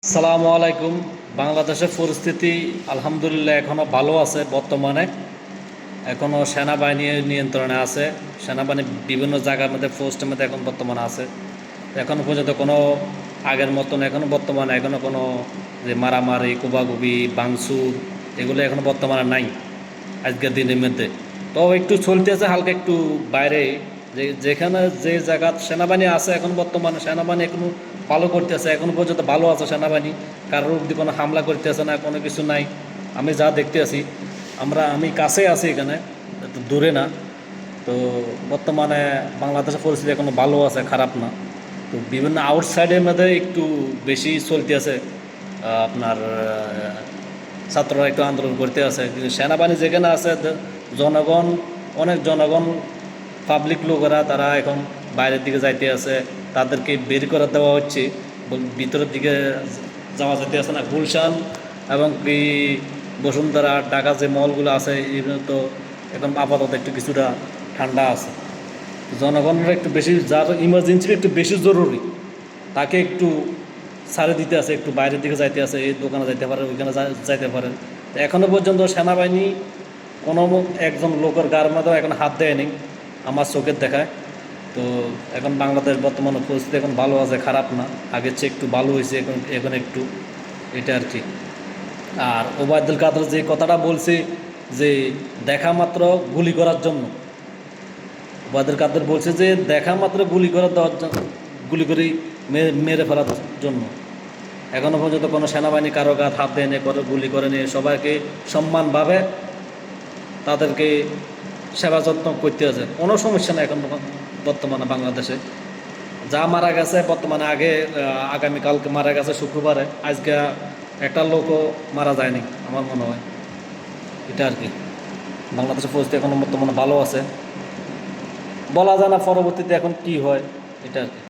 আসসালামু আলাইকুম। বাংলাদেশের পরিস্থিতি আলহামদুলিল্লাহ এখনও ভালো আছে। বর্তমানে এখনও সেনাবাহিনীর নিয়ন্ত্রণে আছে। সেনাবাহিনী বিভিন্ন জায়গার মধ্যে পোস্টের মধ্যে এখন বর্তমানে আছে। এখনও পর্যন্ত কোনো আগের মতন এখনও কোনো যে মারামারি কুবাকুবি ভাঙচুর এগুলো এখনও বর্তমানে নাই আজকের দিনের মধ্যে। তো একটু চলতেছে হালকা একটু বাইরে, যেখানে যে জায়গা সেনাবাহিনী আছে এখন বর্তমানে সেনাবাহিনী এখনো ভালো করতেছে, এখনো পর্যন্ত ভালো আছে সেনাবাহিনী। কারোর অব্দি কোনো হামলা করতেছে না, কোনো কিছু নাই। আমি যা দেখতে আছি, আমি কাছে আছি, এখানে একটু দূরে না। তো বর্তমানে বাংলাদেশের পরিস্থিতি এখনো ভালো আছে, খারাপ না। তো বিভিন্ন আউটসাইডের মধ্যে একটু বেশি চলতে আছে। আপনার ছাত্ররা একটু আন্দোলন করতে আছে, কিন্তু সেনাবাহিনী যেখানে আছে জনগণ, অনেক জনগণ পাবলিক লোকেরা তারা এখন বাইরের দিকে যাইতে আছে, তাদেরকে বের করে দেওয়া হচ্ছে, ভিতরের দিকে যাওয়া যেতে আছে না। গুলশান এবং কি বসুন্ধরা ঢাকা যে মলগুলো আছে এগুলো তো এখন আপাতত একটু কিছুটা ঠান্ডা আছে। জনগণের একটু বেশি, যার ইমার্জেন্সি একটু বেশি জরুরি, তাকে একটু ছাড়ে দিতে আছে, একটু বাইরের দিকে যাইতে আছে, এই দোকানে যাইতে পারে, ওইখানে যাইতে পারেন। তো এখনও পর্যন্ত সেনাবাহিনী কোনো একজন লোকের গার মধ্যেও এখন হাত দেয়নি আমার চোখের দেখায়। তো এখন বাংলাদেশ বর্তমানে পরিস্থিতি এখন ভালো আছে, খারাপ না। আগের চেয়ে একটু ভালো হয়েছে এখন এখন একটু, এটা আর কি। আর ওবায়দুল কাদের যে কথাটা বলছে যে দেখা মাত্র গুলি করার জন্য, ওবায়দুল কাদের বলছে যে দেখা মাত্র গুলি করে দেওয়ার জন্য, গুলি করে মেরে ফেলার জন্য। এখনও পর্যন্ত কোনো সেনাবাহিনী কারো গায়ে হাত দেয়নি, করে গুলি করেনি। সবাইকে সম্মানভাবে তাদেরকে সেবা যত্ন করতে আছে, কোনো সমস্যা নেই এখন বর্তমানে বাংলাদেশে। যা মারা গেছে বর্তমানে, আগামীকালকে মারা গেছে শুক্রবারে, আজকে একটা লোকও মারা যায়নি আমার মনে হয়। এটা আর কি। বাংলাদেশের পরিস্থিতি এখন বর্তমানে ভালো আছে, বলা যায় না পরবর্তীতে এখন কি হয়, এটা আর কি।